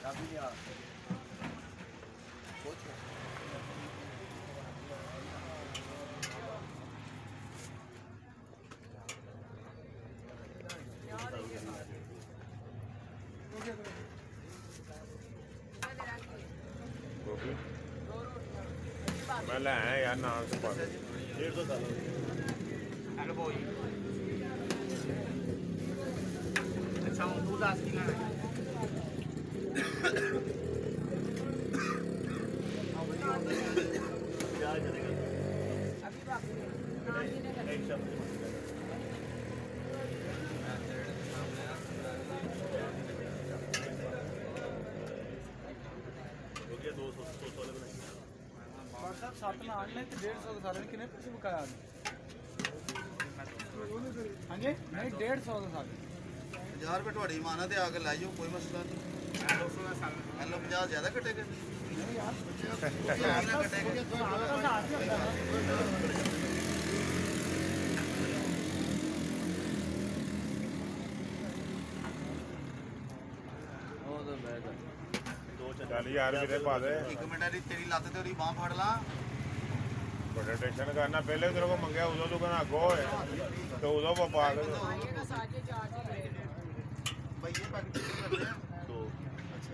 मैं ले आया यार नाम से 150 साल हेलो बॉय अच्छा हूं तू दास की ना क्या करेगा अभी बाकी एक शब्द हो गया 200 वाले साहब 7 ना 8 ने 150 साल कितने पैसे बकाया हां जी नहीं 150 का साल 50 रुपए ਤੁਹਾਡੀ ਮਾਨਾ ਤੇ ਆ ਕੇ ਲੈ ਜਾਓ ਕੋਈ ਮਸਲਾ ਨਹੀਂ 200 ਦਾ ਸਾਲ ਮਤਲਬ 50 ਜ਼ਿਆਦਾ ਘਟੇਗਾ ਨਹੀਂ ਯਾਰ ਉਹ ਤਾਂ ਬੈਗ ਚੱਲ ਯਾਰ ਵੀਰੇ ਪਾ ਦੇ ਇੱਕ ਮਿੰਟ ਤੇਰੀ ਲੱਤ ਤੇ ਉਹਦੀ ਬਾਹ ਫੜ ਲਾ ਬੜਾ ਟੈਨਸ਼ਨ ਕਰਨਾ ਪਹਿਲੇ ਤੇਰੇ ਕੋ ਮੰਗਿਆ ਉਦੋਂ ਤੂੰ ਕਹਿੰਦਾ ਅੱਗੋਂ ਹੋਏ ਤੇ ਉਦੋਂ ਪਾ ਕੇ ਭਈਏ ਪੈਕਟ ਕਰਦੇ ਆ ਦੋ ਅੱਛਾ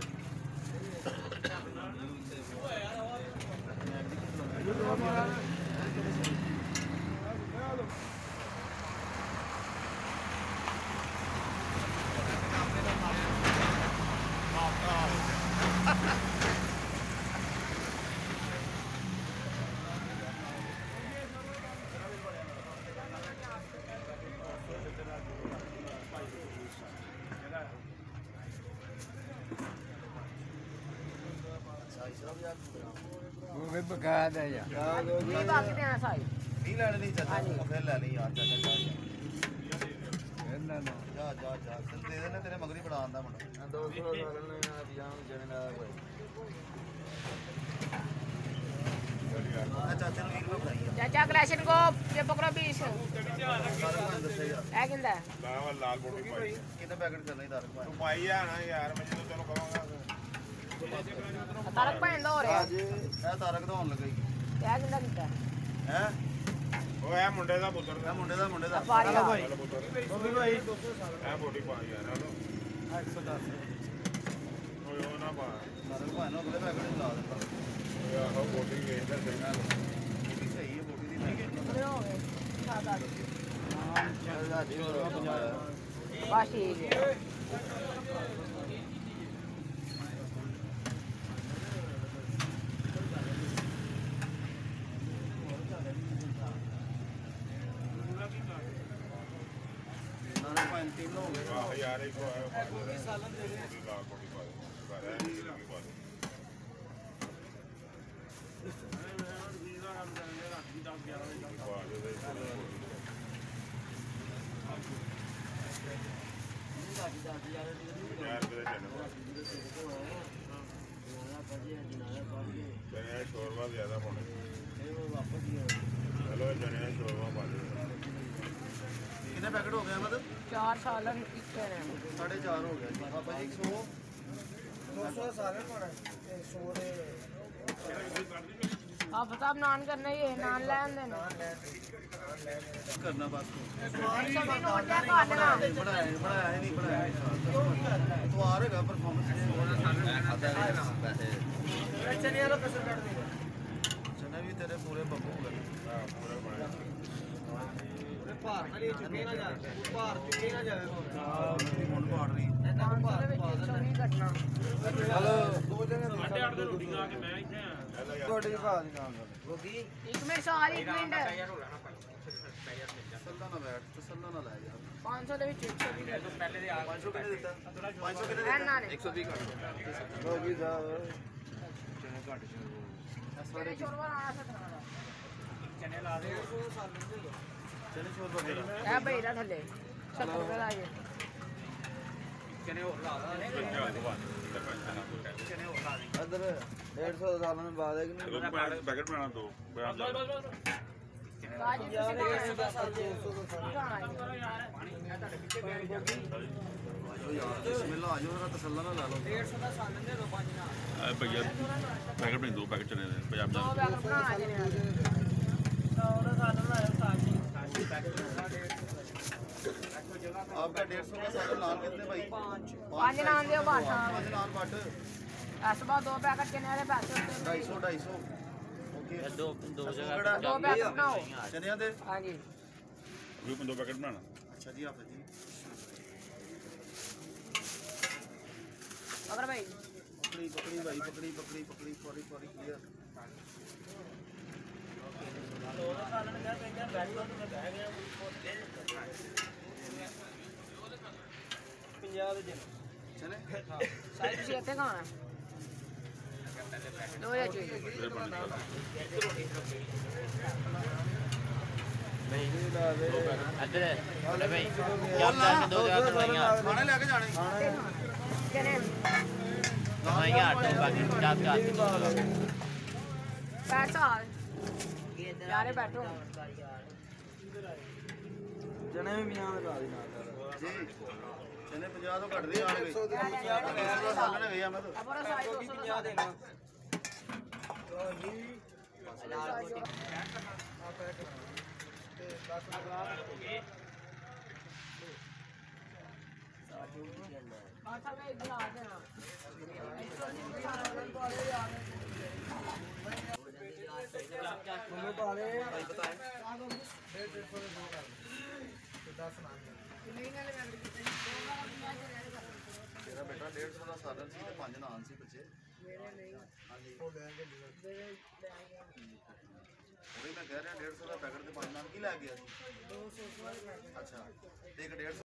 वो भी बका दे यार ये बाकी देना साई नहीं ले लेनी चाचा फिर ले ली यार चाचा जा ना ना जा जा जा चल दे देना तेरे मगरी बड़ा आंदा मुंडा 200 साल ने यार जाम जने भाई चाचा ने 20 रुपए बनाई चाचा कलेक्शन को ये पकड़ो 20 है किंदा लाल बोर्ड पाई कितने पैकेट करना इधर तू पाई है ना यार मैं तो तेरे कहूंगा तारक पैन दो रे ए तारक तो होन लगा क्या किंदा किंदा हैं ओ ए मुंडे दा पुੱਤਰ ਦਾ ਮੁੰਡੇ ਦਾ भाई ਉਹ ਵੀ ਭਾਈ ਇਹ ਬੋਡੀ ਪਾ ਯਾਰ ਹਲੋ 110 ਓਏ ਉਹ ਨਾ ਪਾ ਤਾਰਕ ਭਾਈ ਨੂੰ ਅਗਲੇ ਪੈਕਟ ਲਾ ਦਿੱਤਾ ਓਏ ਆਹ ਬੋਡੀ ਵੇਖ ਲੈ ਸਹੀ ਨਾਲ ਬੋਡੀ ਸਹੀ ਹੈ ਬੋਡੀ ਦੀ ਨਹੀਂ कितने हो गए 7-8 ਹਾਂ 50 बस ठीक है यार एक सालन दे दे लाख कोटी पा दे शोरमा ज्यादा पा चलो जने शोरमा पा दे कितने पैकेट हो गया मतलब 4 साल एक 4.5 हो गया बाबा जी 100 200 सारे पड़ा 100 दे आप बता नान करना ही है नान लेन देना करना बस सभी नोट क्या कर लेना बढ़ाया नहीं बढ़ाया तो आ रहेगा परफॉर्मेंस चने वाला कसर काट देगा चने भी तेरे पूरे बब्बू हो गए हां पूरे बने ਭਾਰ ਨਾਲ ਚੁੱਕੇ ਨਾ ਜਾ ਭਾਰ ਚੁੱਕੇ ਨਾ ਜਾਵੇ ਹੁਣ ਭਾਰ ਨਹੀਂ ਇਹਨਾਂ ਨੂੰ ਭਾਰ ਨਹੀਂ ਕੱਟਣਾ ਹਲੋ 2 ਜਣੇ 8:30 ਦੇ ਰੋਟੀ ਖਾ ਕੇ ਮੈਂ ਇੱਥੇ ਆ ਤੁਹਾਡੇ ਦੀ ਭਾਅ ਦੀ ਨਾਮ ਗੋਗੀ 1 ਮਿੰਟ ਸਾਰੀ 1 ਮਿੰਟ ਤਸੱਲਾ ਨਾ ਬੈਠ ਤਸੱਲਾ ਨਾ ਲੈ ਯਾਰ 500 ਦੇ ਵਿੱਚ 120 ਦੇ ਦੋ ਪਹਿਲੇ ਦੇ 500 ਕਿੰਨੇ ਦਿੱਤਾ 500 ਕਿੰਨੇ ਇਹਨਾਂ ਨੇ 120 ਘੱਟ ਗੋਗੀ ਦਾ ਚਨੇ ਘੱਟ ਸਾਰੇ ਚੋਰਵਾ ਆਣਾ ਸਕਦਾ ਚਨੇ ਲਾ ਦੇ 200 ਸਾਲ चने छोड़ दो ए भाई रा थले 70 रुपए ला ये चने और ला दे चने और ला दे इधर 150 साल में बाद है कि नहीं पैकेट बनाना दो काजी किसी का 100 साल 200 साल पानी ਯਾਰ ਬਿਸਮਿਲ੍ਲਾ ਆ ਜਾਓ ਤਸੱਲਾ ਨਾਲ ਲਾ ਲਓ 150 ਦਾ ਸਾਲਨ ਦੇ ਦੋ ਪੰਜ ਨਾਲ ਆ ਭਈਆ ਪੈਕਟ ਬਣੀ 2 ਪੈਕਟ ਚਨੇ ਦੇ ਪੰਜਾਬ ਦੋ ਦਾ ਬੈਗ ਬਣਾਉਣਾ ਜਿਹਨੇ ਉਹਦਾ ਸਾਲਨ ਲਾਇਆ ਸਾਜੀ ਪੈਕਟ आपका 150 का सालन नान कितने भाई 5 ਨਾਨ ਦਿਓ ਬਾਟਾ 5 नान बट ਇਸ ਬਾਅਦ ਦੋ ਪੈਕਟ ਕਿੰਨੇ ਵਾਲੇ ਪੈਸੇ ਹੁੰਦੇ 250 250 ओके दो जगह ਦੋ ਪੈਕਟ ਬਣਾਓ चनिया दे ਹਾਂਜੀ ਵੀ 2 ਪੈਕਟ ਬਣਾਣਾ अच्छा जी हाफिज जी ਅਗਰ ਭਾਈ पकड़ी पकड़ी भाई पकड़ी पकड़ी पकड़ी सॉरी सॉरी क्लियर चले ਸਾਈ ਤੁਸੀਂ ਇੱਥੇ ਖਾਣਾ ਦੋ ਜਾਂ ਚੋਈ ਫਿਰ ਬਣ ਜਾਣਾ इधर है भाई जब तक 2 जगह दवाइयां खाने लेके जाने ਕਿੰਨੇ दवाइयां 8 बाकी 50 ਪੈਸਾ ਯਾਰੇ ਬੈਠੋ ਜਣੇ ਵੀ 50 ਲਗਾ ਦੇ ਨਾਲ जी चने 50 तो घट रही आ गई 200 का सालन है मैं तो ਆਪਣਾ ਸਾਈ 250 ਦੇਣਾ ਆਟਾ ਵੇ ਬਣਾ ਦੇਣਾ तेरा बेटा 150 का सालन सी ते 5 नान सी बच्चे वही मैं कह रहा 150 का पैकेट ते 5 नान की लै गया अच्छा ते एक 150